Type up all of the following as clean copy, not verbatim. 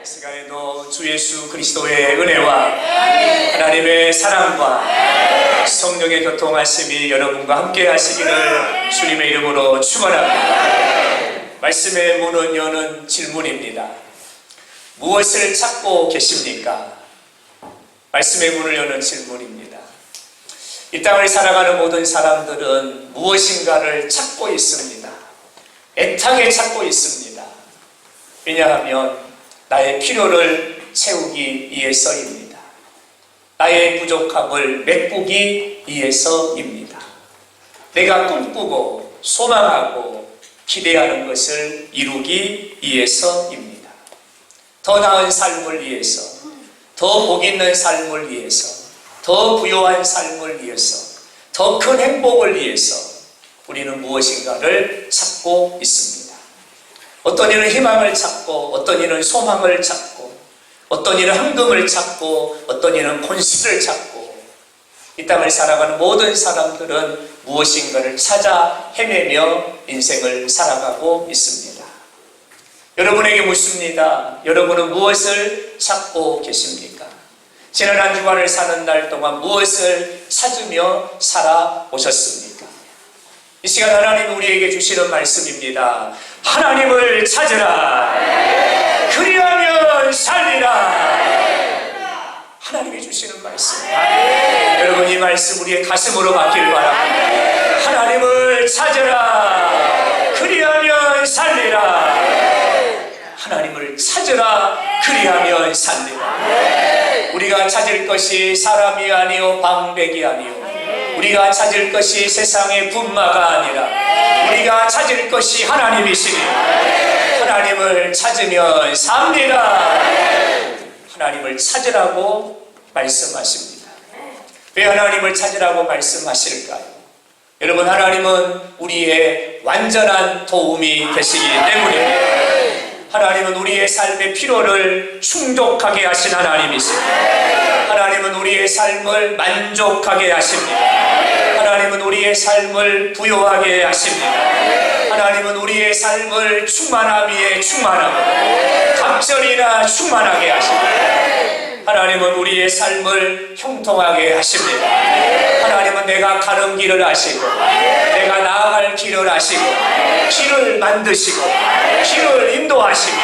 시간에도 주 예수 그리스도의 은혜와 하나님의 사랑과 성령의 교통하심이 여러분과 함께 하시기를 주님의 이름으로 축원합니다. 말씀의 문을 여는 질문입니다. 무엇을 찾고 계십니까? 말씀의 문을 여는 질문입니다. 이 땅을 살아가는 모든 사람들은 무엇인가를 찾고 있습니다. 애타게 찾고 있습니다. 왜냐하면 나의 필요를 채우기 위해서입니다. 나의 부족함을 메꾸기 위해서입니다. 내가 꿈꾸고 소망하고 기대하는 것을 이루기 위해서입니다. 더 나은 삶을 위해서, 더 복 있는 삶을 위해서, 더 부요한 삶을 위해서, 더 큰 행복을 위해서 우리는 무엇인가를 찾고 있습니다. 어떤 이는 희망을 찾고, 어떤 이는 소망을 찾고, 어떤 이는 황금을 찾고, 어떤 이는 권세를 찾고, 이 땅을 살아가는 모든 사람들은 무엇인가를 찾아 헤매며 인생을 살아가고 있습니다. 여러분에게 묻습니다. 여러분은 무엇을 찾고 계십니까? 지난 한 주간을 사는 날 동안 무엇을 찾으며 살아오셨습니까? 이 시간 하나님이 우리에게 주시는 말씀입니다. 하나님을 찾으라. 그리하면 살리라. 하나님이 주시는 말씀. 여러분, 이 말씀 우리의 가슴으로 받기를 바랍니다. 하나님을 찾으라. 그리하면 살리라. 하나님을 찾으라. 그리하면 살리라. 우리가 찾을 것이 사람이 아니요 방백이 아니요, 우리가 찾을 것이 세상의 분마가 아니라 우리가 찾을 것이 하나님이시니 하나님을 찾으면 삽니다. 하나님을 찾으라고 말씀하십니다. 왜 하나님을 찾으라고 말씀하실까요? 여러분, 하나님은 우리의 완전한 도움이 되시기 때문입니다. 하나님은 우리의 삶의 필요를 충족하게 하신 하나님이십니다. 하나님은 우리의 삶을 만족하게 하십니다. 하나님은 우리의 삶을 부요하게 하십니다. 하나님은 우리의 삶을 충만함 위에 충만함으로 갑절이나 충만하게 하십니다. 하나님은 우리의 삶을 형통하게 하십니다. 하나님은 내가 가는 길을 아시고, 내가 나아갈 길을 아시고, 길을 만드시고, 길을 인도하시며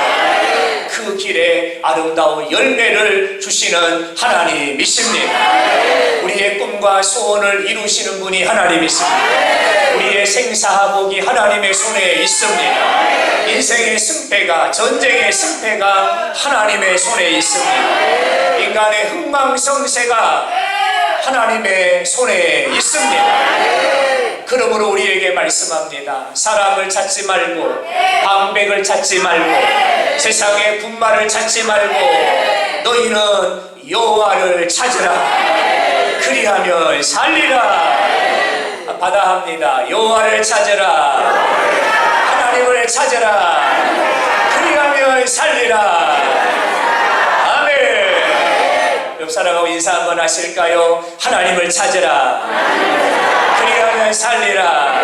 그 길에 아름다운 열매를 주시는 하나님이십니다. 우리의 꿈과 소원을 이루시는 분이 하나님이십니다. 우리의 생사화복이 하나님의 손에 있습니다. 인생의 승패가, 전쟁의 승패가 하나님의 손에 있습니다. 인간의 흥망성쇠가 하나님의 손에 있습니다. 그러므로 우리에게 말씀합니다. 사람을 찾지 말고, 방백을 찾지 말고, 세상의 분말을 찾지 말고, 너희는 여호와를 찾으라. 그리하면 살리라. 받아합니다. 여호와를 찾으라. 하나님을 찾으라. 그리하면 살리라. 옆 사람하고 인사 한번 하실까요? 하나님을 찾으라. 그리하면 살리라.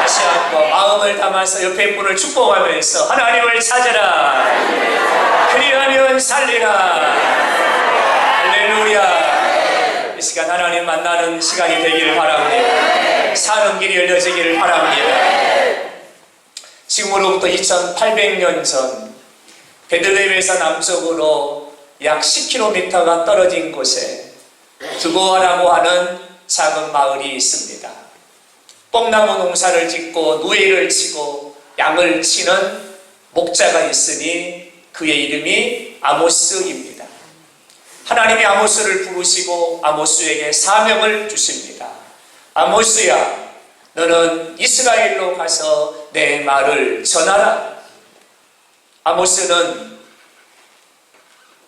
다시 한번 마음을 담아서 옆에 분을 축복하면서 하나님을 찾으라. 그리하면 살리라. 할렐루야. 이 시간 하나님 만나는 시간이 되기를 바랍니다. 사는 길이 열려지기를 바랍니다. 지금으로부터 2800년 전 베들레헴에서 남쪽으로 약 10km가 떨어진 곳에 드보아라고 하는 작은 마을이 있습니다. 뽕나무 농사를 짓고 누에를 치고 양을 치는 목자가 있으니 그의 이름이 아모스입니다. 하나님이 아모스를 부르시고 아모스에게 사명을 주십니다. 아모스야, 너는 이스라엘로 가서 내 말을 전하라. 아모스는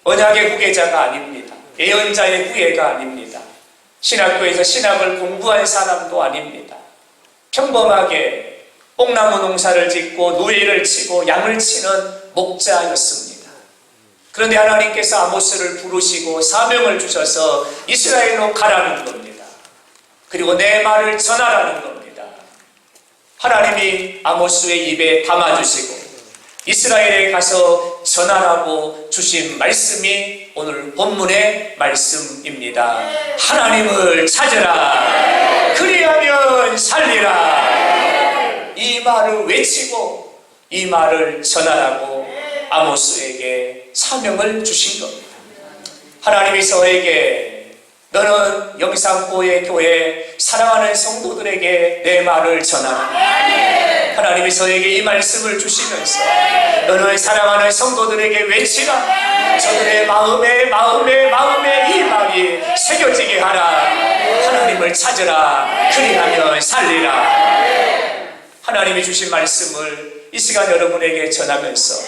언약의 후계자가 아닙니다. 예언자의 후예가 아닙니다. 신학교에서 신학을 공부한 사람도 아닙니다. 평범하게 뽕나무 농사를 짓고 누에를 치고 양을 치는 목자였습니다. 그런데 하나님께서 아모스를 부르시고 사명을 주셔서 이스라엘로 가라는 겁니다. 그리고 내 말을 전하라는 겁니다. 하나님이 아모스의 입에 담아주시고 이스라엘에 가서 전하라고 주신 말씀이 오늘 본문의 말씀입니다. 하나님을 찾으라. 그리하면 살리라. 이 말을 외치고 이 말을 전하라고 아모스에게 사명을 주신 겁니다. 하나님이 저에게 너는 영산포의 교회 사랑하는 성도들에게 내 말을 전하라. 하나님이 저에게 이 말씀을 주시면서 너는 사랑하는 성도들에게 외치라. 저들의 마음에 이 말이 새겨지게 하라. 하나님을 찾으라. 그리하면 살리라. 하나님이 주신 말씀을 이 시간 여러분에게 전하면서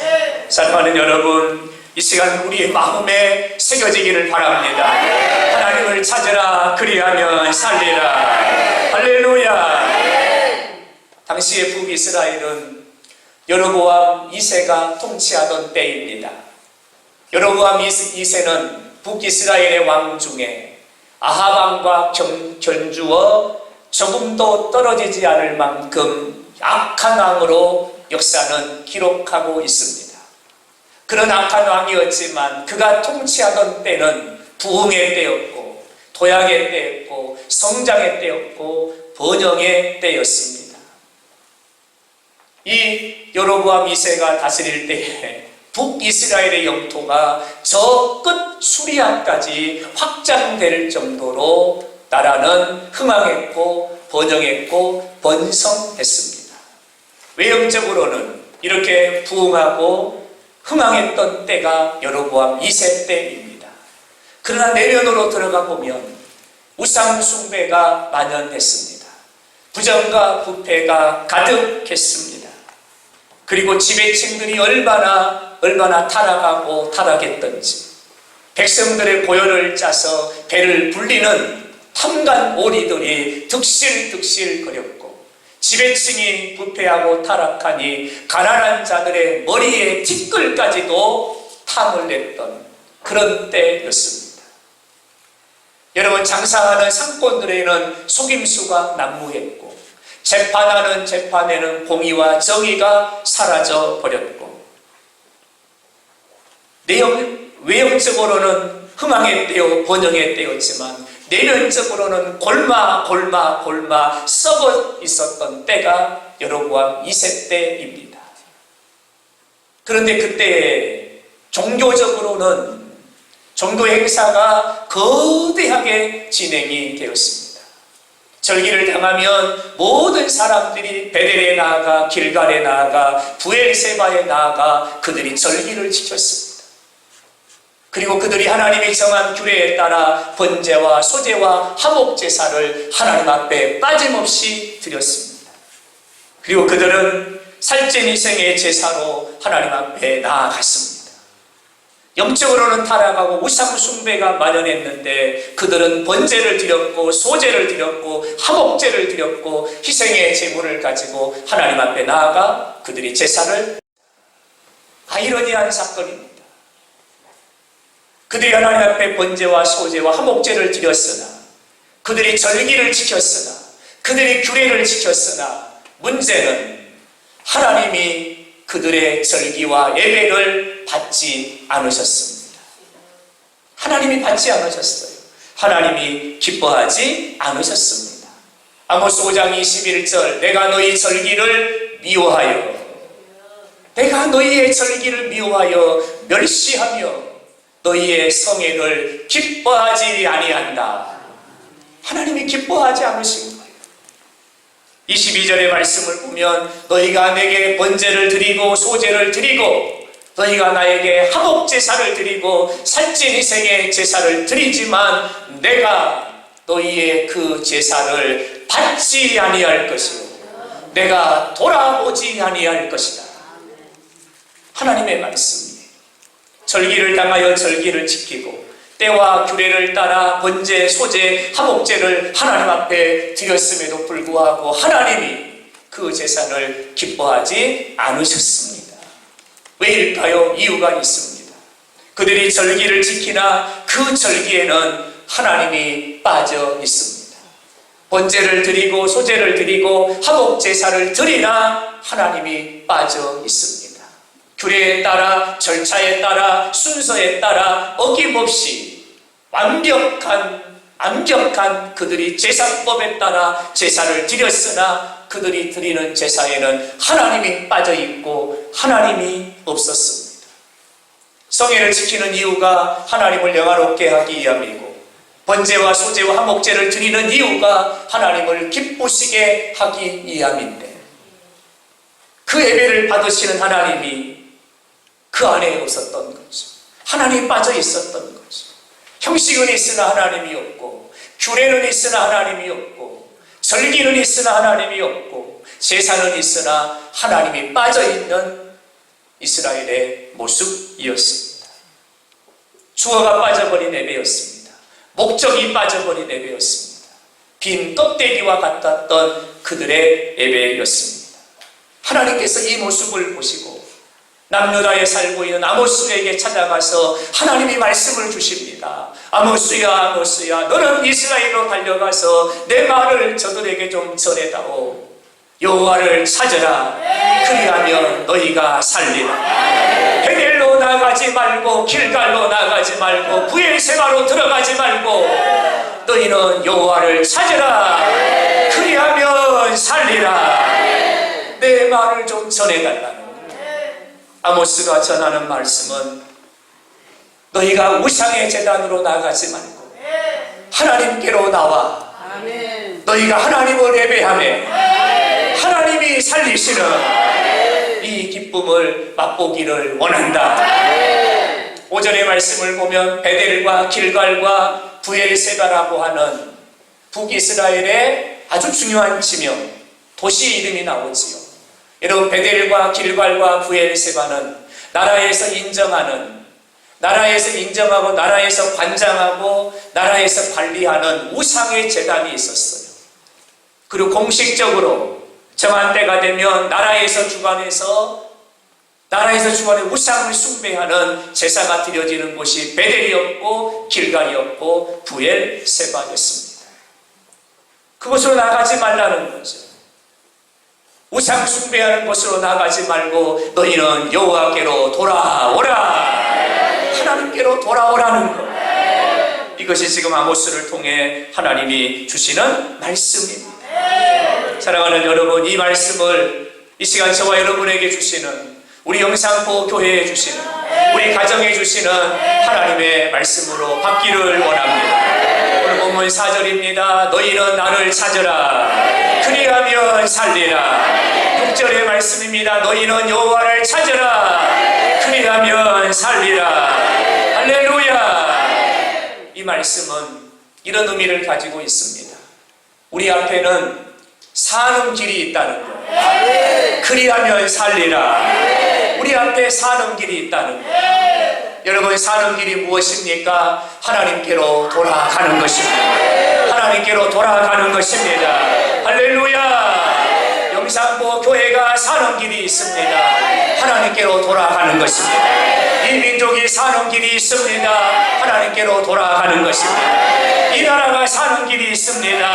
사랑하는 여러분, 이 시간 우리의 마음에 새겨지기를 바랍니다. 하나님을 찾으라. 그리하면 살리라. 할렐루야. 당시의 북이스라엘은 여로보암 2세가 통치하던 때입니다. 여로보암 2세는 북이스라엘의 왕 중에 아합 왕과 견주어 조금도 떨어지지 않을 만큼 악한 왕으로 역사는 기록하고 있습니다. 그런 악한 왕이었지만 그가 통치하던 때는 부흥의 때였고 도약의 때였고 성장의 때였고 번영의 때였습니다. 이 여로보암 2세가 다스릴 때에 북이스라엘의 영토가 저 끝 수리아까지 확장될 정도로 나라는 흥황했고 번영했고 번성했습니다. 외형적으로는 이렇게 부흥하고 흥황했던 때가 여로보암 2세 때입니다. 그러나 내면으로 들어가 보면 우상 숭배가 만연했습니다. 부정과 부패가 가득했습니다. 그리고 지배층들이 얼마나 타락하고 타락했던지 백성들의 고열을 짜서 배를 불리는 탐관 오리들이 득실득실 거렸고 지배층이 부패하고 타락하니 가난한 자들의 머리에 티끌까지도 탐을 냈던 그런 때였습니다. 여러분, 장사하는 상권들에는 속임수가 난무했고 재판하는 재판에는 공의와 정의가 사라져 버렸고 외형적으로는 흥황의 때요 번영의 때였지만 내면적으로는 골마 썩어 있었던 때가 여로보암 2세 때입니다. 그런데 그때 종교적으로는 종교 행사가 거대하게 진행이 되었습니다. 절기를 당하면 모든 사람들이 베델에 나아가 길갈에 나아가 부엘세바에 나아가 그들이 절기를 지켰습니다. 그리고 그들이 하나님이 정한 규례에 따라 번제와 소제와 화목제사를 하나님 앞에 빠짐없이 드렸습니다. 그리고 그들은 살찐이생의 제사로 하나님 앞에 나아갔습니다. 영적으로는 타락하고 우상 숭배가 만연했는데 그들은 번제를 드렸고 소제를 드렸고 화목제를 드렸고 희생의 제물을 가지고 하나님 앞에 나아가 그들이 제사를 아이러니한 사건입니다. 그들이 하나님 앞에 번제와 소제와 화목제를 드렸으나 그들이 절기를 지켰으나 그들이 규례를 지켰으나 문제는 하나님이 그들의 절기와 예배를 받지 않으셨습니다. 하나님이 받지 않으셨어요. 하나님이 기뻐하지 않으셨습니다. 아모스 5장 21절 내가 너희 절기를 미워하여 멸시하며 너희의 성회를 기뻐하지 아니한다. 하나님이 기뻐하지 않으신 거예요. 22절의 말씀을 보면 너희가 내게 번제를 드리고 소제를 드리고 너희가 나에게 화목제사를 드리고 살찐희생의 제사를 드리지만 내가 너희의 그 제사를 받지 아니할 것이요 내가 돌아보지 아니할 것이다. 하나님의 말씀이에요. 절기를 당하여 절기를 지키고 때와 규례를 따라 번제, 소제, 화목제를 하나님 앞에 드렸음에도 불구하고 하나님이 그 제사를 기뻐하지 않으셨습니다. 왜일까요? 이유가 있습니다. 그들이 절기를 지키나 그 절기에는 하나님이 빠져 있습니다. 번제를 드리고 소제를 드리고 화목제사를 드리나 하나님이 빠져 있습니다. 규례에 따라, 절차에 따라, 순서에 따라 어김없이 완벽한 그들이 제사법에 따라 제사를 드렸으나 그들이 드리는 제사에는 하나님이 빠져있고 하나님이 없었습니다. 성회를 지키는 이유가 하나님을 영화롭게 하기 위함이고, 번제와 소제와 화목제를 드리는 이유가 하나님을 기쁘시게 하기 위함인데, 그 예배를 받으시는 하나님이 그 안에 없었던 거죠. 하나님이 빠져 있었던 거죠. 형식은 있으나 하나님이 없고, 규례는 있으나 하나님이 없고, 절기는 있으나 하나님이 없고, 제사는 있으나 하나님이 빠져있는 이스라엘의 모습이었습니다. 주어가 빠져버린 예배였습니다. 목적이 빠져버린 예배였습니다. 빈 껍데기와 같았던 그들의 예배였습니다. 하나님께서 이 모습을 보시고 남유다에 살고 있는 아모스에게 찾아가서 하나님이 말씀을 주십니다. 아모스야, 아모스야, 너는 이스라엘로 달려가서 내 말을 저들에게 좀 전해다오. 여호와를 찾으라. 그리하면 너희가 살리라. 베델로 나가지 말고, 길갈로 나가지 말고, 브엘세바로 들어가지 말고, 너희는 여호와를 찾으라. 그리하면 살리라. 내 말을 좀 전해달라는 거예요. 아모스가 전하는 말씀은 너희가 우상의 제단으로 나가지 말고 하나님께로 나와. 너희가 하나님을 예배하며 하나님이 살리시는 이 기쁨을 맛보기를 원한다. 오전의 말씀을 보면 베델과 길갈과 브엘세바라고 하는 북이스라엘의 아주 중요한 지명, 도시 이름이 나오지요. 여러분, 베델과 길갈과 브엘세바는 나라에서 인정하고 나라에서 관장하고 나라에서 관리하는 우상의 제단이 있었어요. 그리고 공식적으로 정한 때가 되면 나라에서 주관해 우상을 숭배하는 제사가 드려지는 곳이 베델이었고 길갈이었고 브엘세바였습니다. 그곳으로 나가지 말라는 거죠. 우상 숭배하는 곳으로 나가지 말고 너희는 여호와께로 돌아오라. 하나님께로 돌아오라는 것. 이것이 지금 아모스를 통해 하나님이 주시는 말씀입니다. 사랑하는 여러분, 이 말씀을 이 시간 저와 여러분에게 주시는, 우리 영상포 교회에 주시는, 우리 가정에 주시는 하나님의 말씀으로 받기를 원합니다. 오늘 본문 4절입니다. 너희는 나를 찾으라. 그리하면 살리라. 6절의 말씀입니다. 너희는 여호와를 찾으라. 그리하면 살리라. 할렐루야. 이 말씀은 이런 의미를 가지고 있습니다. 우리 앞에는 사는 길이 있다는 것. 그리하면 살리라. 우리 앞에 사는 길이 있다는 것. 여러분, 사는 길이 무엇입니까? 하나님께로 돌아가는 것입니다. 하나님께로 돌아가는 것입니다. 할렐루야. 영상보 교회가 사는 길이 있습니다. 하나님께로 돌아가는 것입니다. 이 민족이 사는 길이 있습니다. 하나님께로 돌아가는 것입니다. 이 나라가 사는 길이 있습니다.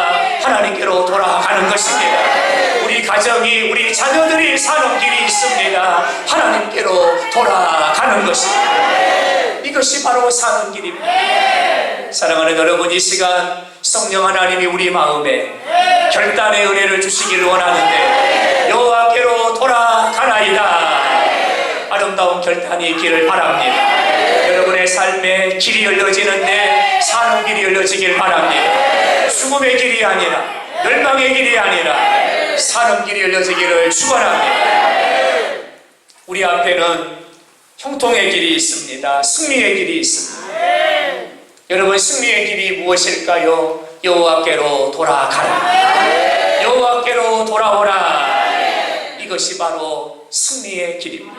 하나님께로 돌아가는 것입니다. 우리 가정이, 우리 자녀들이 사는 길이 있습니다. 하나님께로 돌아가는 것입니다. 이것이 바로 사는 길입니다. 사랑하는 여러분, 이 시간 성령 하나님이 우리 마음에 결단의 은혜를 주시기를 원하는데 여호와께로 돌아가나이다. 아름다운 결단이 있기를 바랍니다. 여러분의 삶에 길이 열려지는데 사는 길이 열려지길 바랍니다. 죽음의 길이 아니라, 멸망의 길이 아니라 사는 길이 열려지기를 축원합니다. 우리 앞에는 형통의 길이 있습니다. 승리의 길이 있습니다. 여러분, 승리의 길이 무엇일까요? 여호와께로 돌아가라. 여호와께로 돌아오라. 이것이 바로 승리의 길입니다.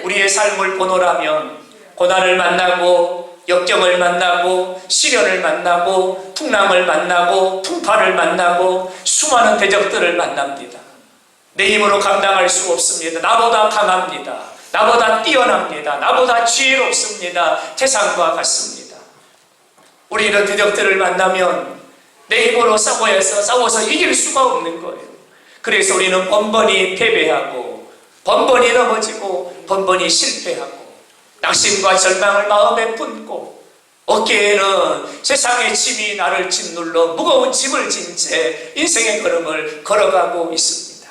우리의 삶을 보노라면 고난을 만나고 역경을 만나고 시련을 만나고 풍랑을 만나고 풍파를 만나고 수많은 대적들을 만납니다. 내 힘으로 감당할 수 없습니다. 나보다 강합니다. 나보다 뛰어납니다. 나보다 지혜롭습니다. 태산과 같습니다. 우리 이런 대적들을 만나면 내 힘으로 싸워서 이길 수가 없는 거예요. 그래서 우리는 번번이 패배하고 번번이 넘어지고 번번이 실패하고 낙심과 절망을 마음에 품고 어깨에는 세상의 짐이 나를 짓눌러 무거운 짐을 진 채 인생의 걸음을 걸어가고 있습니다.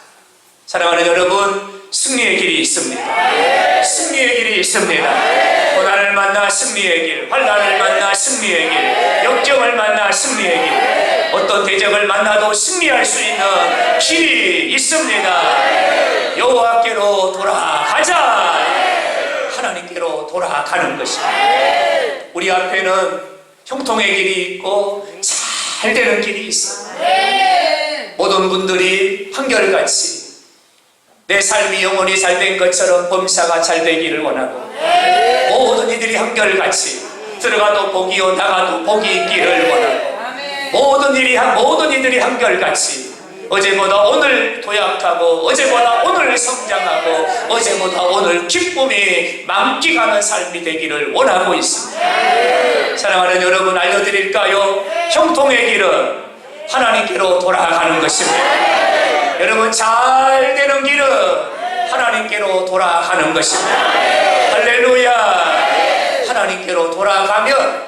사랑하는 여러분, 승리의 길이 있습니다. 승리의 길이 있습니다. 고난을 만나 승리의 길, 환난을 만나 승리의 길, 역경을 만나 승리의 길, 어떤 대적을 만나도 승리할 수 있는 길이 있습니다. 여호와께로 돌아가자. 하나님께로 돌아가는 것입니다. 우리 앞에는 형통의 길이 있고 잘 되는 길이 있어요. 모든 분들이 한결같이 내 삶이 영원히 잘 된 것처럼 범사가 잘 되기를 원하고 모든 이들이 한결같이 들어가도 복이요 나가도 복이 있기를 원하고 모든 이들이 한결같이 어제보다 오늘 도약하고 어제보다 오늘 성장하고 어제보다 오늘 기쁨이 만끽하는 삶이 되기를 원하고 있습니다. 사랑하는 여러분, 알려드릴까요? 형통의 길은 하나님께로 돌아가는 것입니다. 여러분, 잘 되는 길은 하나님께로 돌아가는 것입니다. 할렐루야. 하나님께로 돌아가면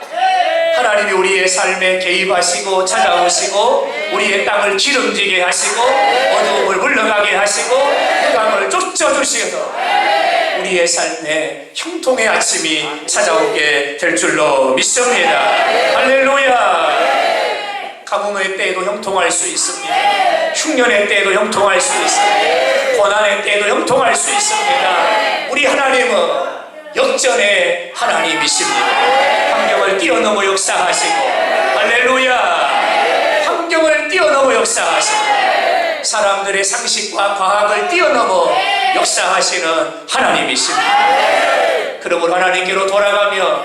하나님이 우리의 삶에 개입하시고 찾아오시고 우리의 땅을 기름지게 하시고 어두움을 물러가게 하시고 흑암을 쫓아주시어서 우리의 삶에 형통의 아침이 찾아오게 될 줄로 믿습니다. 할렐루야. 가뭄의 때에도 형통할 수 있습니다. 흉년의 때에도 형통할 수 있습니다. 고난의 때에도 형통할 수 있습니다. 우리 하나님은 역전의 하나님이십니다. 환경을 뛰어넘어 역사하시고 할렐루야. 환경을 뛰어넘어 역사하시고 사람들의 상식과 과학을 뛰어넘어 역사하시는 하나님이십니다. 그러므로 하나님께로 돌아가면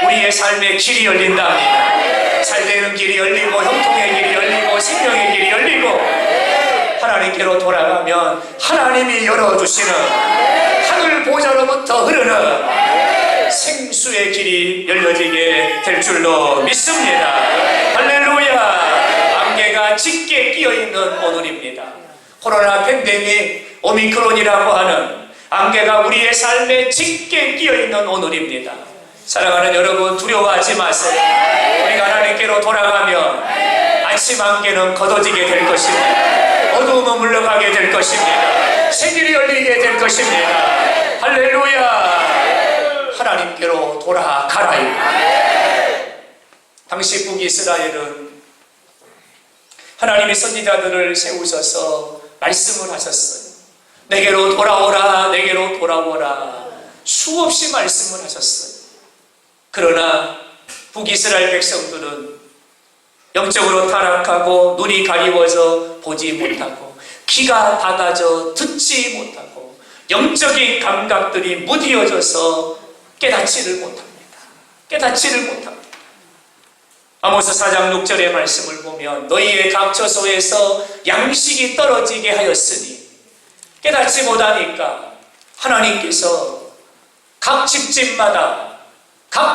우리의 삶의 길이 열린답니다. 잘 되는 길이 열리고 형통의 길이 열리고 생명의 길이 열리고 하나님께로 돌아가면 하나님이 열어주시는 하늘 보좌로부터 흐르는 생수의 길이 열려지게 될 줄로 믿습니다. 할렐루야. 안개가 짙게 끼어있는 오늘입니다. 코로나 팬데믹 오미크론이라고 하는 안개가 우리의 삶에 짙게 끼어있는 오늘입니다. 사랑하는 여러분, 두려워하지 마세요. 우리가 하나님께로 돌아가면 아침 안개는 걷어지게 될 것입니다. 어두움은 물러가게 될 것입니다. 새길이 열리게 될 것입니다. 할렐루야. 하나님께로 돌아가라요. 당시 북이스라엘은 하나님의 선지자들을 세우셔서 말씀을 하셨어요. 내게로 돌아오라, 내게로 돌아오라. 수없이 말씀을 하셨어요. 그러나 북이스라엘 백성들은 영적으로 타락하고 눈이 가리워져 보지 못하고 귀가 닫아져 듣지 못하고 영적인 감각들이 무디어져서 깨닫지를 못합니다. 깨닫지를 못합니다. 아모스 4장 6절의 말씀을 보면 너희의 각 처소에서 양식이 떨어지게 하였으니 깨닫지 못하니까 하나님께서 각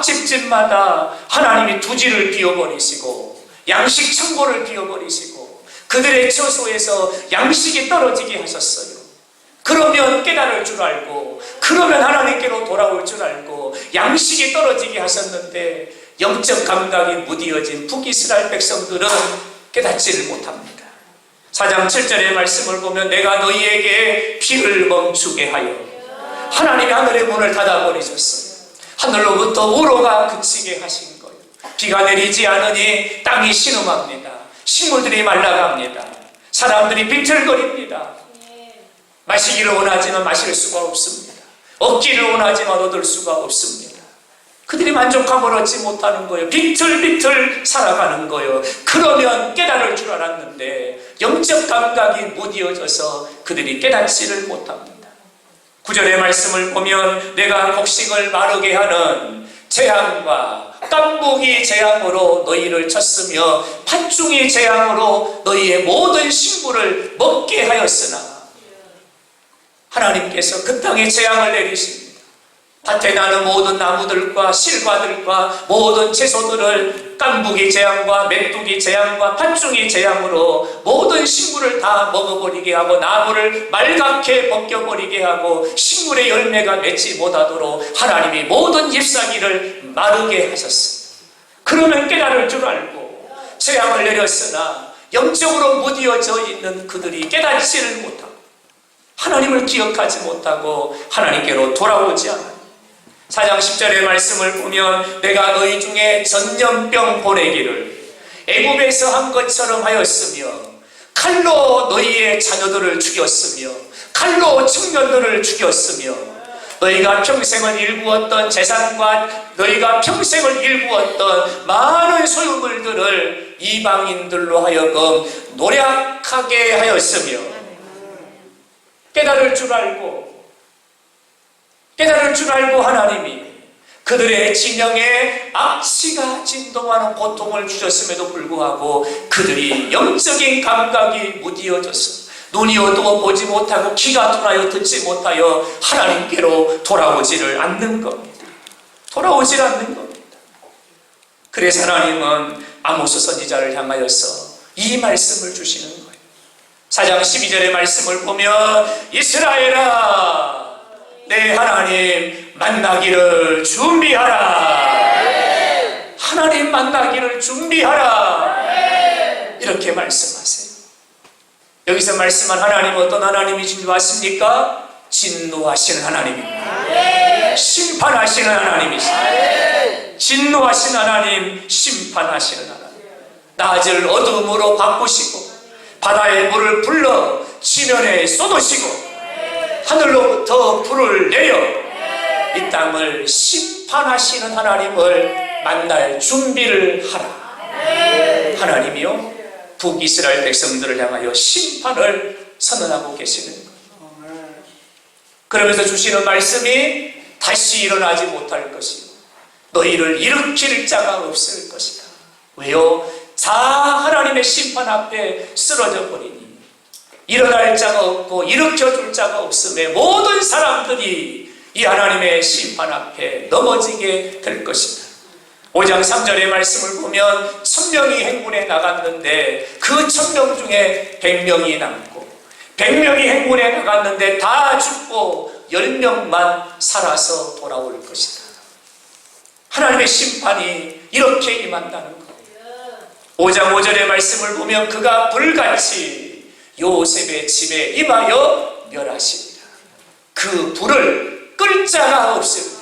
집집마다 하나님이 두지를 비워버리시고 양식 창고를 비워버리시고 그들의 처소에서 양식이 떨어지게 하셨어요. 그러면 깨달을 줄 알고 그러면 하나님께로 돌아올 줄 알고 양식이 떨어지게 하셨는데 영적 감각이 무디어진 북이스라엘 백성들은 깨닫지를 못합니다. 4장 7절의 말씀을 보면 내가 너희에게 비를 멈추게 하여 하나님이 하늘의 문을 닫아버리셨어요. 하늘로부터 우로가 그치게 하신 거예요. 비가 내리지 않으니 땅이 신음합니다. 식물들이 말라갑니다. 사람들이 비틀거립니다. 마시기를 원하지만 마실 수가 없습니다. 얻기를 원하지만 얻을 수가 없습니다. 그들이 만족함을 얻지 못하는 거예요. 비틀비틀 살아가는 거예요. 그러면 깨달을 줄 알았는데 영적 감각이 무디어져서 그들이 깨닫지를 못합니다. 9절의 말씀을 보면 내가 곡식을 마르게 하는 재앙과 깐복이 재앙으로 너희를 쳤으며 팥중이 재앙으로 너희의 모든 식물을 먹게 하였으나 하나님께서 그 땅에 재앙을 내리십니다. 밭에 나는 모든 나무들과 실과들과 모든 채소들을 깐부기 재앙과 메뚜기 재앙과 팥중이 재앙으로 모든 식물을 다 먹어버리게 하고 나무를 말갛게 벗겨버리게 하고 식물의 열매가 맺지 못하도록 하나님이 모든 잎사귀를 마르게 하셨습니다. 그러면 깨달을 줄 알고 재앙을 내렸으나 영적으로 무디어져 있는 그들이 깨닫지를 못하고 하나님을 기억하지 못하고 하나님께로 돌아오지 않아요. 4장 10절의 말씀을 보면 내가 너희 중에 전염병 보내기를 애굽에서 한 것처럼 하였으며 칼로 너희의 자녀들을 죽였으며 칼로 청년들을 죽였으며 너희가 평생을 일구었던 재산과 너희가 평생을 일구었던 많은 소유물들을 이방인들로 하여금 노략하게 하였으며 깨달을 줄 알고 하나님이 그들의 진영에 악취가 진동하는 고통을 주셨음에도 불구하고 그들이 영적인 감각이 무디어졌어. 눈이 어두워 보지 못하고 귀가 둔하여 듣지 못하여 하나님께로 돌아오지를 않는 겁니다. 돌아오질 않는 겁니다. 그래서 하나님은 아모스 선지자를 향하여서 이 말씀을 주시는 거예요. 4장 12절의 말씀을 보면 이스라엘아 내 하나님 만나기를 준비하라. 하나님 만나기를 준비하라. 이렇게 말씀하세요. 여기서 말씀한 하나님은 어떤 하나님이신 줄 아십니까? 진노하시는 하나님입니다. 심판하시는 하나님이십니다. 진노하시는 하나님, 심판하시는 하나님. 낮을 어둠으로 바꾸시고 바다의 물을 불러 지면에 쏟으시고 하늘로부터 불을 내려 이 땅을 심판하시는 하나님을 만날 준비를 하라. 하나님이요 북이스라엘 백성들을 향하여 심판을 선언하고 계시는 거예요. 그러면서 주시는 말씀이 다시 일어나지 못할 것이고 너희를 일으킬 자가 없을 것이다. 왜요? 다 하나님의 심판 앞에 쓰러져 버리니 일어날 자가 없고 일으켜줄 자가 없음에 모든 사람들이 이 하나님의 심판 앞에 넘어지게 될 것이다. 5장 3절의 말씀을 보면 1000명이 행군에 나갔는데 그 1000명 중에 100명이 남고 100명이 행군에 나갔는데 다 죽고 10명만 살아서 돌아올 것이다. 하나님의 심판이 이렇게 임한다는 거예요. 5장 5절의 말씀을 보면 그가 불같이 요셉의 집에 임하여 멸하십니다. 그 불을 끌 자가 없습니다.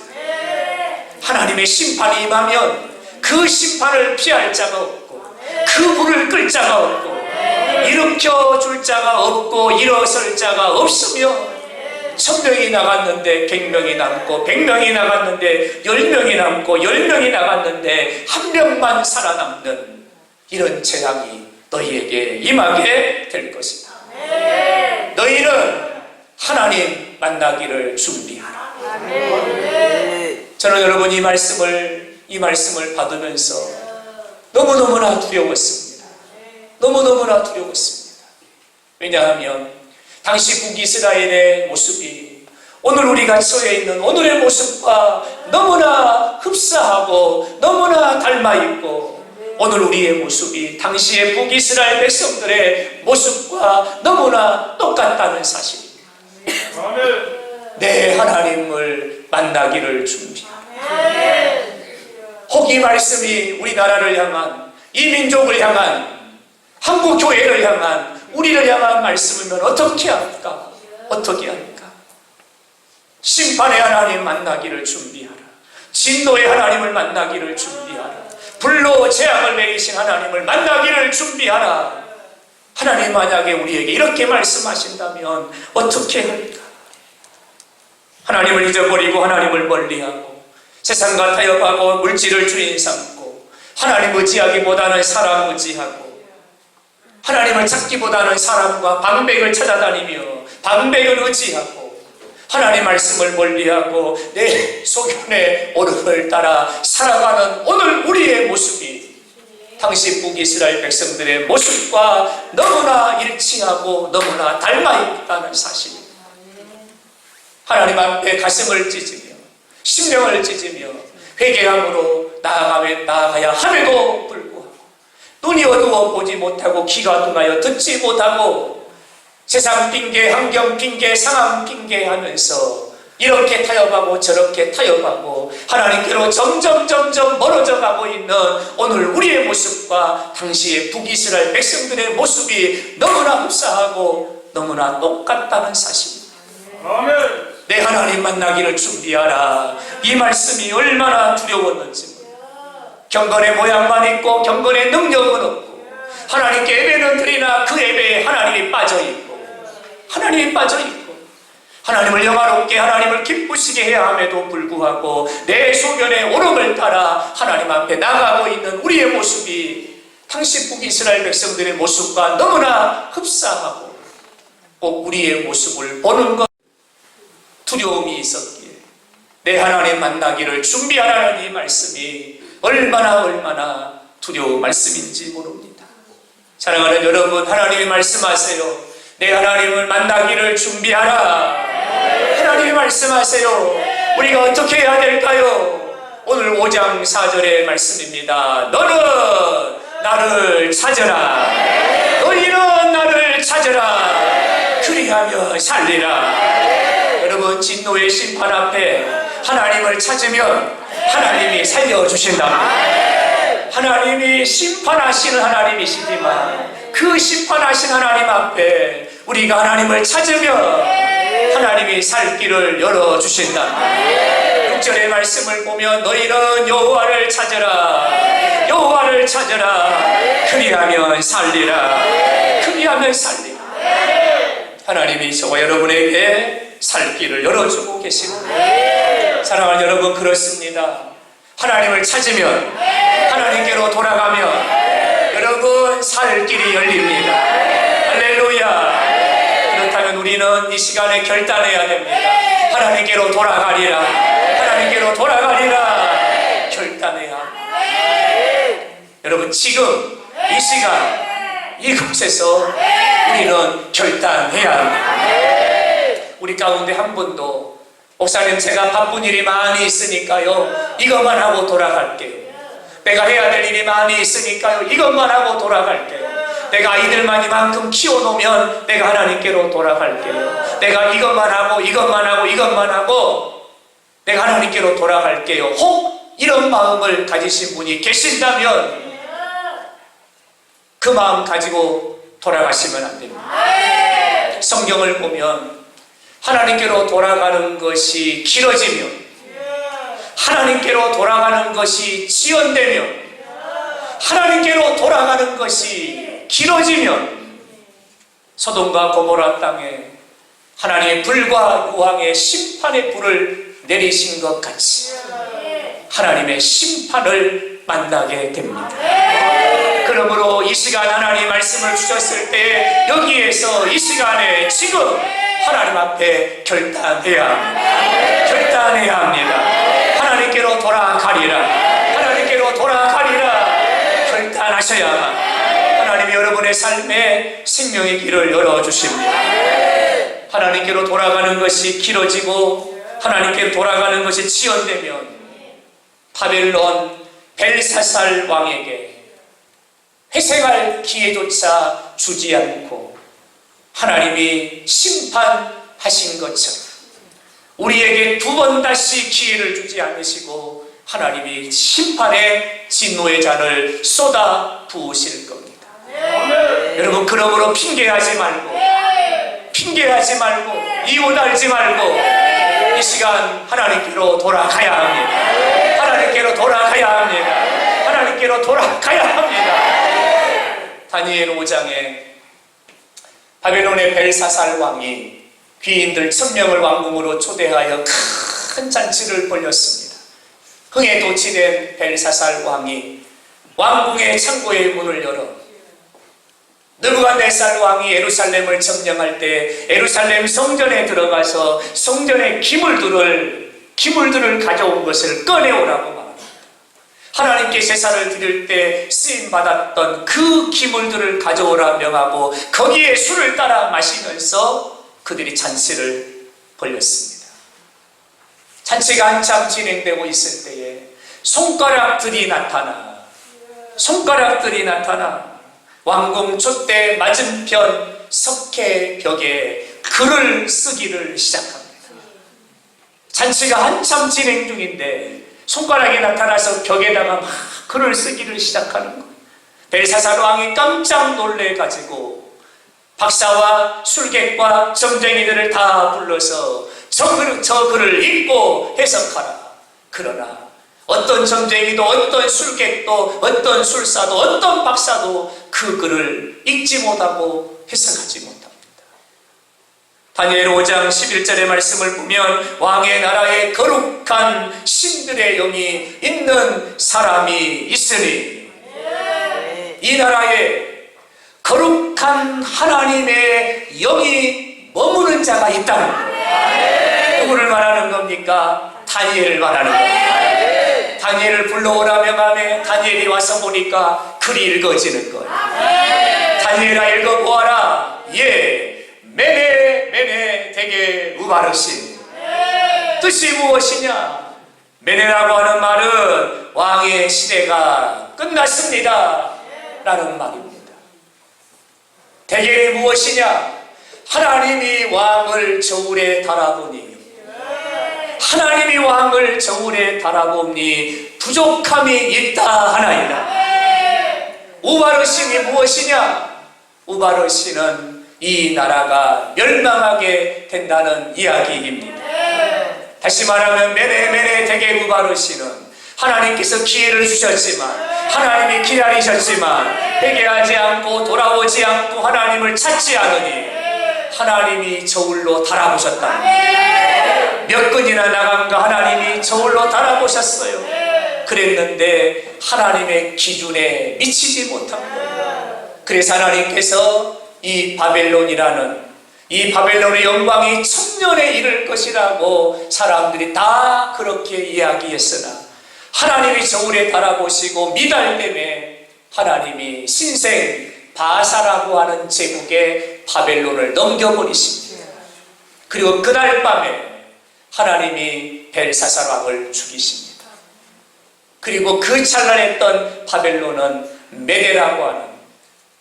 하나님의 심판이 임하면 그 심판을 피할 자가 없고 그 불을 끌 자가 없고 일으켜 줄 자가 없고 일어설 자가 없으며 1000명이 나갔는데 100명이 남고 100명이 나갔는데 10명이 남고 10명이 나갔는데 1명만 살아남는 이런 재앙이 너희에게 임하게 될 것이다. 너희는 하나님 만나기를 준비하라. 저는 여러분 이 말씀을 받으면서 너무너무나 두려웠습니다. 너무너무나 두려웠습니다. 왜냐하면 당시 북이스라엘의 모습이 오늘 우리가 처해 있는 오늘의 모습과 너무나 흡사하고 너무나 닮아있고 오늘 우리의 모습이 당시의 북이스라엘 백성들의 모습과 너무나 똑같다는 사실입니다. 내 하나님을 만나기를 준비하라. 혹 이 말씀이 우리나라를 향한 이 민족을 향한 한국 교회를 향한 우리를 향한 말씀이면 어떻게 할까? 어떻게 할까? 심판의 하나님 만나기를 준비하라. 진노의 하나님을 만나기를 준비하라. 불로 재앙을 내리신 하나님을 만나기를 준비하라. 하나님 만약에 우리에게 이렇게 말씀하신다면 어떻게 할까? 하나님을 잊어버리고 하나님을 멀리하고 세상과 타협하고 물질을 주인 삼고 하나님 의지하기보다는 사람 의지하고 하나님을 찾기보다는 사람과 방백을 찾아다니며 방백을 의지하고 하나님 말씀을 멀리하고 내 소견의 오름을 따라 살아가는 오늘 우리의 모습이 당시 북이스라엘 백성들의 모습과 너무나 일치하고 너무나 닮아있다는 사실입니다. 하나님 앞에 가슴을 찢으며 심령을 찢으며 회개함으로 나아가야 함에도 불구하고 눈이 어두워 보지 못하고 귀가 둔하여 듣지 못하고 세상 핑계, 환경 핑계, 상황 핑계 하면서 이렇게 타협하고 저렇게 타협하고 하나님께로 점점 멀어져 가고 있는 오늘 우리의 모습과 당시의 북이스라엘 백성들의 모습이 너무나 흡사하고 너무나 똑같다는 사실입니다. 아멘. 내 하나님 만나기를 준비하라. 이 말씀이 얼마나 두려웠는지 경건의 모양만 있고 경건의 능력은 없고 하나님께 예배는 드리나 그 예배에 하나님이 빠져있고 하나님을 영화롭게 하나님을 기쁘시게 해야 함에도 불구하고 내 소견의 오름을 따라 하나님 앞에 나가고 있는 우리의 모습이 당시 북이스라엘 백성들의 모습과 너무나 흡사하고 꼭 우리의 모습을 보는 것 두려움이 있었기에 내 하나님 만나기를 준비하라는 이 말씀이 얼마나 두려운 말씀인지 모릅니다. 사랑하는 여러분, 하나님이 말씀하세요. 내 하나님을 만나기를 준비하라. 하나님이 말씀하세요. 우리가 어떻게 해야 될까요? 오늘 5장 4절의 말씀입니다. 너는 나를 찾으라. 너희는 나를 찾으라. 그리하며 살리라. 여러분, 진노의 심판 앞에 하나님을 찾으면 하나님이 살려주신답니다. 하나님이 심판하시는 하나님이시지만 그 심판하신 하나님 앞에 우리가 하나님을 찾으면 하나님이 살 길을 열어주신다. 6절의 말씀을 보면 너희는 여호와를 찾으라. 그리하면 살리라. 하나님이 저와 여러분에게 살 길을 열어주고 계십니다. 사랑하는 여러분, 그렇습니다. 하나님을 찾으면 하나님께로 돌아가면 여러분 살 길이 열립니다. 할렐루야. 그렇다면 우리는 이 시간에 결단해야 됩니다. 하나님께로 돌아가리라. 결단해야 합니다. 여러분, 지금 이 시간 이곳에서 우리는 결단해야 합니다. 우리 가운데 한 분도 목사님, 제가 바쁜 일이 많이 있으니까요 이것만 하고 돌아갈게요. 내가 해야 될 일이 많이 있으니까요 이것만 하고 돌아갈게요. 내가 아이들만 이만큼 키워놓으면 내가 하나님께로 돌아갈게요. 내가 이것만 하고 내가 하나님께로 돌아갈게요. 혹 이런 마음을 가지신 분이 계신다면 그 마음 가지고 돌아가시면 안 됩니다. 성경을 보면 하나님께로 돌아가는 것이 길어지며 하나님께로 돌아가는 것이 지연되며 하나님께로 돌아가는 것이 길어지면 소돔과 고모라 땅에 하나님의 불과 유황의 심판의 불을 내리신 것 같이 하나님의 심판을 만나게 됩니다. 그러므로 이 시간 하나님 말씀을 주셨을 때 여기에서 이 시간에 지금 하나님 앞에 결단해야 합니다. 하나님께로 돌아가리라. 결단하셔야만 하나님이 여러분의 삶에 생명의 길을 열어주십니다. 하나님께로 돌아가는 것이 길어지고 하나님께로 돌아가는 것이 지연되면 바벨론 벨사살 왕에게 회생할 기회조차 주지 않고 하나님이 심판하신 것처럼 우리에게 두 번 다시 기회를 주지 않으시고 하나님이 심판의 진노의 잔을 쏟아 부으실 겁니다. 여러분, 그러므로 핑계하지 말고 이유 달지 말고 이 시간 하나님께로 돌아가야 합니다. 하나님께로 돌아가야 합니다. 다니엘 5장에 바벨론의 벨사살 왕이 귀인들 1000명을 왕궁으로 초대하여 큰 잔치를 벌였습니다. 흥에 도취된 벨사살 왕이 왕궁의 창고의 문을 열어 느부갓네살 왕이 예루살렘을 점령할 때 예루살렘 성전에 들어가서 성전의 기물들을 가져온 것을 꺼내오라고 말합니다. 하나님께 제사를 드릴 때 쓰임받았던 그 기물들을 가져오라 명하고 거기에 술을 따라 마시면서 그들이 잔치를 벌였습니다. 잔치가 한참 진행되고 있을 때에 손가락들이 나타나 왕궁 촛대 맞은편 석회벽에 글을 쓰기를 시작합니다. 잔치가 한참 진행 중인데 손가락이 나타나서 벽에다가 막 글을 쓰기를 시작하는 거예요. 벨사살 왕이 깜짝 놀래가지고 박사와 술객과 점쟁이들을 다 불러서 저 글을 읽고 해석하라. 그러나 어떤 점쟁이도 어떤 술객도 어떤 술사도 어떤 박사도 그 글을 읽지 못하고 해석하지 못합니다. 다니엘 5장 11절의 말씀을 보면 왕의 나라에 거룩한 신들의 영이 있는 사람이 있으니 이 나라에 거룩한 하나님의 영이 머무는 자가 있다. 누구를 말하는 겁니까? 다니엘을 말하는 겁니다. 다니엘을 불러오라 명함에 다니엘이 와서 보니까 글이 읽어지는 거예요. 다니엘아 읽어보아라. 예, 메네 되게 우바르시. 뜻이 무엇이냐? 메네라고 하는 말은 왕의 시대가 끝났습니다 라는 말입니다. 대결이 무엇이냐? 하나님이 왕을 저울에 달아보니 부족함이 있다 하나이다. 우바르신이 무엇이냐? 우바르신은 이 나라가 멸망하게 된다는 이야기입니다. 다시 말하면 메네 대개 우바르신은 하나님께서 기회를 주셨지만 하나님이 기다리셨지만 회개하지 않고 돌아오지 않고 하나님을 찾지 않으니 하나님이 저울로 달아보셨다. 몇 건이나 나간가 하나님이 저울로 달아보셨어요. 그랬는데 하나님의 기준에 미치지 못한 거예요. 그래서 하나님께서 이 바벨론이라는 이 바벨론의 영광이 천년에 이를 것이라고 사람들이 다 그렇게 이야기했으나 하나님이 저울에 달아보시고 미달 때문에 하나님이 신생 바사라고 하는 제국에 바벨론을 넘겨버리십니다. 그리고 그날 밤에 하나님이 벨사살 왕을 죽이십니다. 그리고 그 찰나했던 바벨론은 메데라고 하는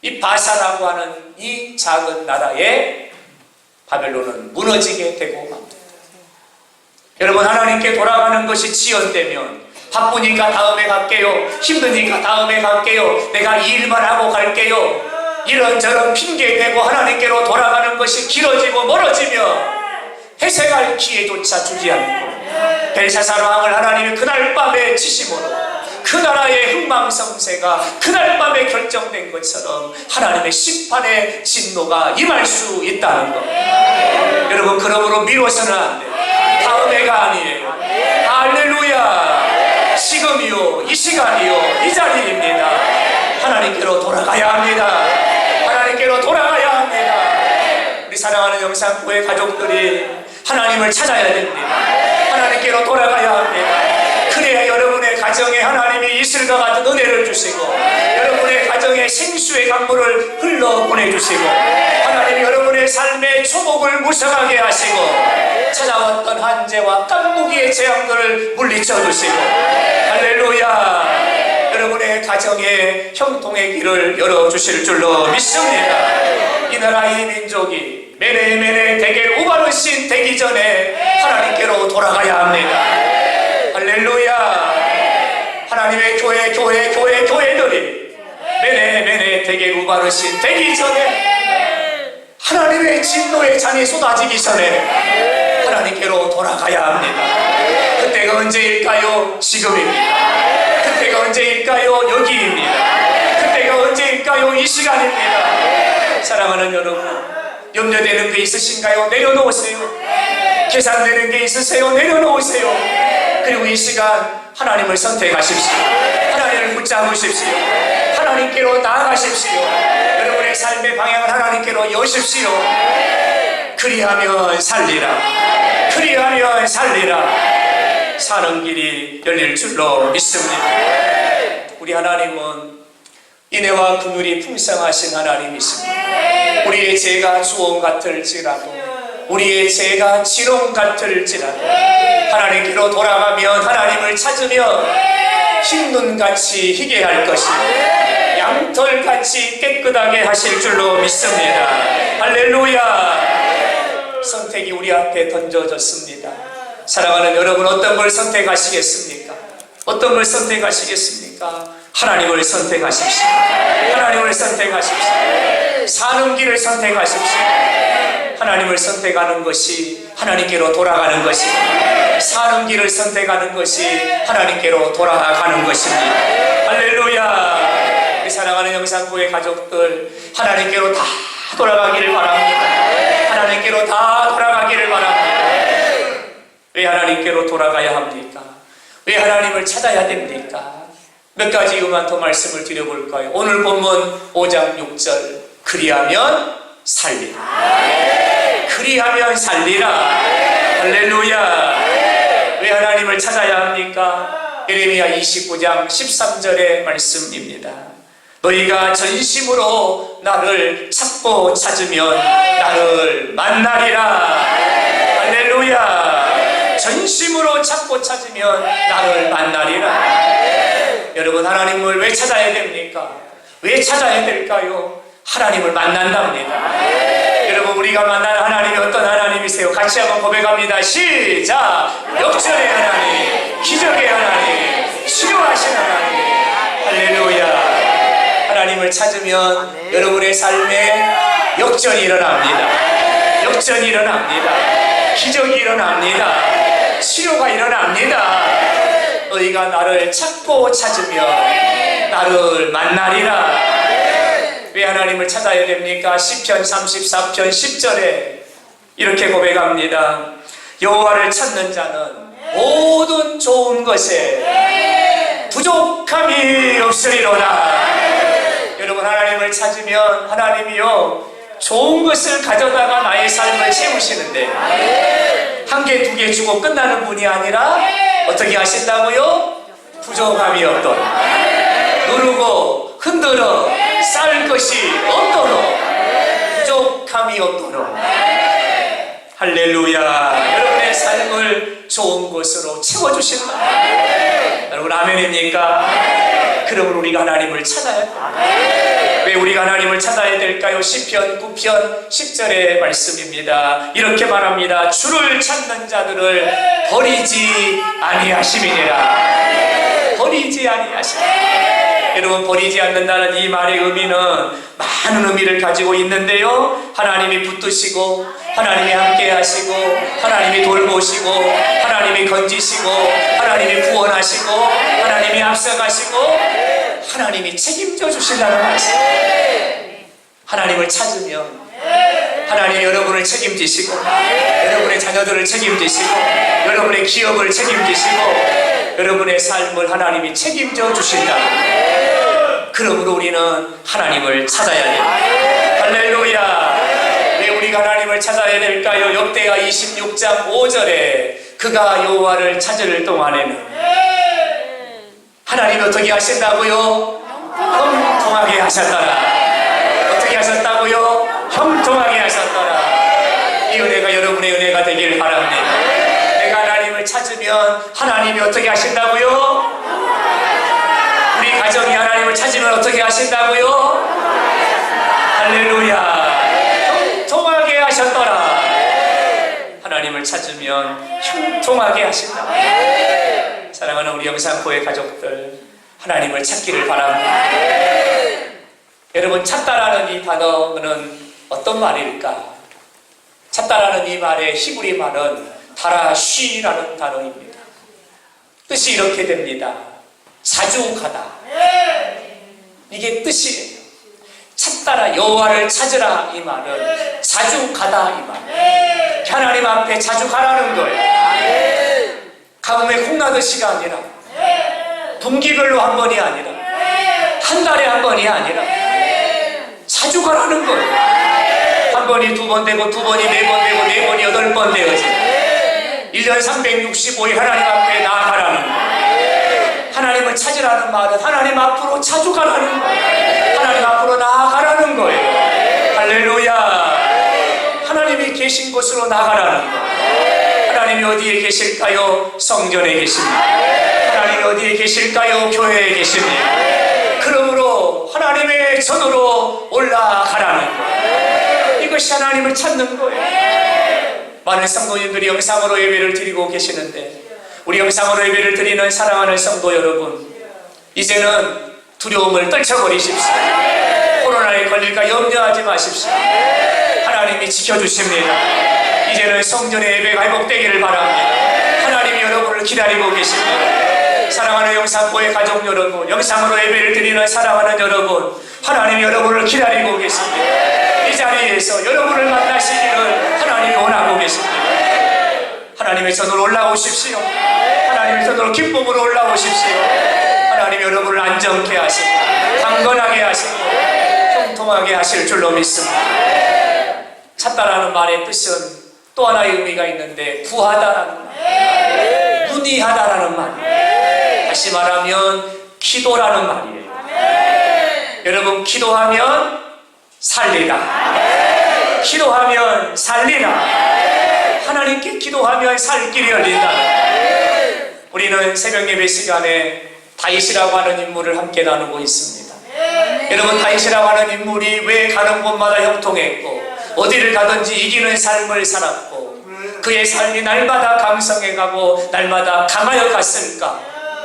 이 바사라고 하는 이 작은 나라에 바벨론은 무너지게 되고 맙니다. 여러분, 하나님께 돌아가는 것이 지연되면 바쁘니까 다음에 갈게요. 힘드니까 다음에 갈게요. 내가 이 일만 하고 갈게요. 이런저런 핑계대고 하나님께로 돌아가는 것이 길어지고 멀어지며 회색할 기회조차 주지 않고 벨사살 왕을 하나님이 그날 밤에 치심으로 그 나라의 흥망성쇠가 그날 밤에 결정된 것처럼 하나님의 심판의 진노가 임할 수 있다는 것. 여러분, 그러므로 미뤄서는 안 돼요. 다음에가 아니에요. 할렐루야. 지금이요, 이 시간이요, 이 자리입니다. 하나님께로 돌아가야 합니다. 하나님께로 돌아가야 합니다. 우리 사랑하는 영산교회 가족들이 하나님을 찾아야 됩니다. 하나님께로 돌아가야 합니다. 그래야 여러분의 가정에 하나님이 이슬과 같은 은혜를 주시고 여러분의 가정에 생수의 강물을 흘러보내주시고 하나님이 여러분의 삶의 초목을 무성하게 하시고 찾아왔던 한재와 깐무기의 재앙들을 물리쳐 주시고 할렐루야. 여러분의 가정에 형통의 길을 열어주실 줄로 믿습니다. 이 나라 이 민족이 메네 대개 우바르신 되기 전에 하나님께로 돌아가야 합니다. 할렐루야. 하나님의 교회들이 메네 대개 우바르신 되기 전에 하나님의 진노의 잔이 쏟아지기 전에 하나님께로 돌아가야 합니다. 그때가 언제일까요? 지금입니다. 그때가 언제일까요? 여기입니다. 그때가 언제일까요? 이 시간입니다. 사랑하는 여러분, 염려되는 게 있으신가요? 내려놓으세요. 계산되는 게 있으세요? 내려놓으세요. 그리고 이 시간 하나님을 선택하십시오. 하나님을 붙잡으십시오. 하나님께로 나아가십시오. 여러분의 삶의 방향을 하나님께로 여십시오. 그리하면 살리라. 그리하면 살리라. 사는 길이 열릴 줄로 믿습니다. 우리 하나님은 인애와 긍휼이 풍성하신 하나님이십니다. 우리의 죄가 수원 같을지라도 우리의 죄가 지롱 같을지라도 하나님께로 돌아가면, 하나님을 찾으며 흰눈같이 희게 할 것이요 양털같이 깨끗하게 하실 줄로 믿습니다. 할렐루야. 선택이 우리 앞에 던져졌습니다. 사랑하는 여러분, 어떤 걸 선택하시겠습니까? 어떤 걸 선택하시겠습니까? 하나님을 선택하십시오. 하나님을 선택하십시오. 사는 길을 선택하십시오. 하나님을 선택하는 것이 하나님께로 돌아가는 것입니다. 사는 길을 선택하는 것이 하나님께로 돌아가는 것입니다. 할렐루야. 우리 사랑하는 영산교회 가족들, 하나님께로 다 돌아가기를 바랍니다. 하나님께로 다 돌아가기를 바랍니다. 왜 하나님께로 돌아가야 합니까? 왜 하나님을 찾아야 됩니까? 몇 가지 이유만 더 말씀을 드려볼까요? 오늘 본문 5장 6절, 그리하면 살리라. 그리하면 살리라. 할렐루야. 왜 하나님을 찾아야 합니까? 예레미야 29장 13절의 말씀입니다. 너희가 전심으로 나를 찾고 찾으면 나를 만나리라. 할렐루야. 전심으로 찾고 찾으면 나를 만나리라. 여러분, 하나님을 왜 찾아야 됩니까? 왜 찾아야 될까요? 하나님을 만난답니다. 여러분, 우리가 만나는 하나님이 어떤 하나님이세요? 같이 한번 고백합니다. 시작! 역전의 하나님, 기적의 하나님, 치료하신 하나님. 할렐루야. 하나님을 찾으면 여러분의 삶에 역전이 일어납니다. 역전이 일어납니다. 기적이 일어납니다. 치료가 일어납니다. 너희가 나를 찾고 찾으면 나를 만나리라. 왜 하나님을 찾아야 됩니까? 시편 34편 10절에 이렇게 고백합니다. 여호와를 찾는 자는 모든 좋은 것에 부족함이 없으리로다. 여러분, 하나님을 찾으면 하나님이요 좋은 것을 가져다가 나의 삶을 채우시는데, 한 개, 두 개 주고 끝나는 분이 아니라 어떻게 하신다고요? 부족함이 없도록, 누르고 흔들어 쌓을 것이 없도록, 부족함이 없도록. 할렐루야. 여러분의 삶을 좋은 것으로 채워주신다. 여러분, 아멘입니까? 그러면 우리가 하나님을 찾아야 합니다. 왜 우리가 하나님을 찾아야 될까요? 시편 9편 10절의 말씀입니다. 이렇게 말합니다. 주를 찾는 자들을 버리지 아니하심이니라. 버리지 아니하심이니라. 여러분, 버리지 않는다는 이 말의 의미는 많은 의미를 가지고 있는데요, 하나님이 붙드시고, 하나님이 함께 하시고, 하나님이 돌보시고, 하나님이 건지시고, 하나님이 구원하시고, 하나님이 앞서가시고, 하나님이 책임져 주신다는 말씀. 하나님을 찾으면 하나님이 여러분을 책임지시고, 여러분의 자녀들을 책임지시고, 여러분의 기업을 책임지시고, 여러분의 삶을 하나님이 책임져 주신다. 그러므로 우리는 하나님을 찾아야 됩니다. 할렐루야. 왜 우리가 하나님을 찾아야 될까요? 역대하 26장 5절에 그가 여호와를 찾을 동안에는 하나님이 어떻게 하신다고요? 형통하게 하셨더라. 어떻게 하셨다고요? 형통하게 하셨더라. 이 은혜가 여러분의 은혜가 되길 바랍니다. 내가 하나님을 찾으면 하나님이 어떻게 하신다고요? 우리 가정이 하나님을 찾으면 어떻게 하신다고요? 할렐루야. 형통하게 하셨더라. 하나님을 찾으면 형통하게 하신다. 사랑하는 우리 영산교회 가족들, 하나님을 찾기를 바랍니다. 여러분, 찾다라는 이 단어는 어떤 말일까? 찾다라는 이 말의 히브리 말은 다라쉬라는 단어입니다. 뜻이 이렇게 됩니다. 자주 가다. 이게 뜻이에요. 찾다라, 여호와를 찾으라, 이 말은 자주 가다, 이 말. 하나님 앞에 자주 가라는 거예요. 가뭄에 콩나듯이가 아니라, 분기별로 한 번이 아니라, 한 달에 한 번이 아니라 자주 가라는 거예요. 한 번이 두 번 되고, 두 번이 네 번 되고, 네 번이 8번 되어지. 1년 365일 하나님 앞에 나아가라는 거예요. 하나님을 찾으라는 말은 하나님 앞으로 자주 가라는 거예요. 하나님 앞으로 나아가라는 거예요. 할렐루야. 하나님이 계신 곳으로 나가라는 것. 하나님이 어디에 계실까요? 성전에 계십니다. 하나님이 어디에 계실까요? 교회에 계십니다. 그러므로 하나님의 전으로 올라가라는 거예요. 이것이 하나님을 찾는 거예요. 많은 성도님들이 영상으로 예배를 드리고 계시는데, 우리 영상으로 예배를 드리는 사랑하는 성도 여러분, 이제는 두려움을 떨쳐버리십시오. 코로나에 걸릴까 염려하지 마십시오. 하나님이 지켜주십니다. 이제는 성전의 예배가 회복되기를 바랍니다. 하나님이 여러분을 기다리고 계십니다. 사랑하는 영상교회 가족 여러분, 영상으로 예배를 드리는 사랑하는 여러분, 하나님이 여러분을 기다리고 계십니다. 이 자리에서 여러분을 만나시기를 하나님이 원하고 계십니다. 하나님의 전으로 올라오십시오. 하나님의 전으로 기쁨으로 올라오십시오. 하나님이 여러분을 안정케 하시고 강건하게 하시고 통통하게 하실 줄로 믿습니다. 찾다라는 말의 뜻은 또 하나의 의미가 있는데, 구하다라는 말, 문의하다라는 말, 다시 말하면 기도라는 말이에요. 여러분, 기도하면 살리라. 기도하면 살리라. 하나님께 기도하면 살 길이 열린다. 우리는 새벽 예배 시간에 다윗이라고 하는 인물을 함께 나누고 있습니다. 여러분, 다윗이라고 하는 인물이 왜 가는 곳마다 형통했고 어디를 가든지 이기는 삶을 살았고 그의 삶이 날마다 강성해가고 날마다 강하여 갔을까?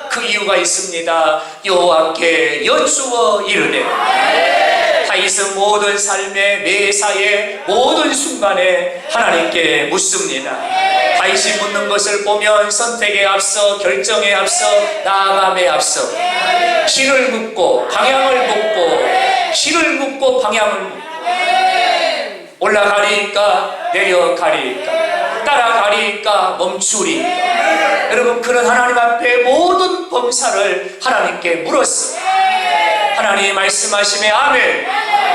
그 이유가 있습니다. 여호와께 여쭈어 이르되. 다윗은 모든 삶의 매사에 모든 순간에 하나님께 묻습니다. 다윗이 묻는 것을 보면 선택에 앞서, 결정에 앞서, 나아감에 앞서 길을 묻고 방향을 묻고 길을 묻고 방향을 묻고 올라가리까 내려가리까 따라가리까 멈추리까. 여러분, 그런 하나님 앞에 모든 범사를 하나님께 물었어요. 하나님이 말씀하심에 아멘.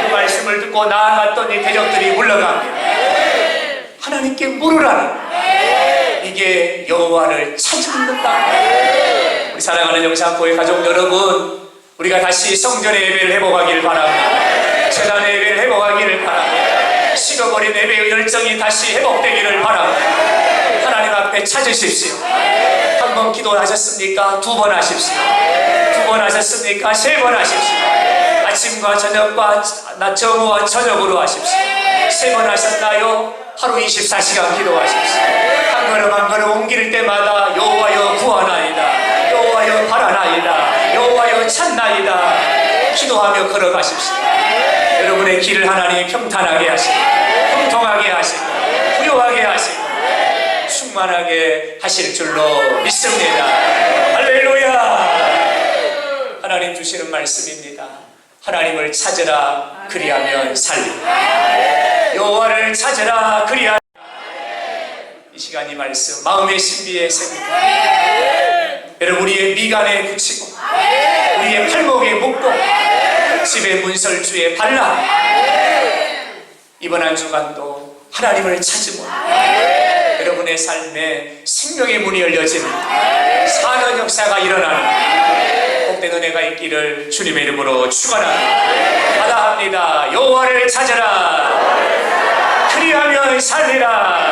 그 말씀을 듣고 나아갔더니 대적들이 물러갑니다. 하나님께 물으라는, 이게 여호와를 찾는다. 우리 사랑하는 영상교회 가족 여러분, 우리가 다시 성전의 예배를 회복하기를 바랍니다. 제단의 예배를 회복하기를 바랍니다. 식어버린 예배의 열정이 다시 회복되기를 바랍니다. 하나님 앞에 찾으십시오. 한 번 기도하셨습니까? 두 번 하십시오. 두 번 하셨습니까? 세 번 하십시오. 아침과 저녁과 정오와 저녁으로 하십시오. 세 번 하셨나요? 하루 24시간 기도하십시오. 한 걸음 한 걸음 옮길 때마다 여호와여 구하나이다, 여호와여 바라나이다, 여호와여 찾나이다 기도하며 걸어가십시오. 여러분의 길을 하나님이 평탄하게 하시고 통통하게 하시고 부요하게 하시고 충만하게 하실 줄로 믿습니다. 할렐루야. 하나님 주시는 말씀입니다. 하나님을 찾으라 그리하면 살리라. 여호와를 찾으라 그리하면. 이 시간 이 말씀 마음의 신비에 새기고 여러분, 우리의 미간에 붙이고 우리의 팔목에 묶고 집의 문설주에 발라 이번 한 주간도 하나님을 찾으면 여러분의 삶에 생명의 문이 열려지는 사는 역사가 일어나는 복된 은혜가 있기를 주님의 이름으로 축원합니다. 마다합니다. 여호와를 찾으라 그리하면 살리라.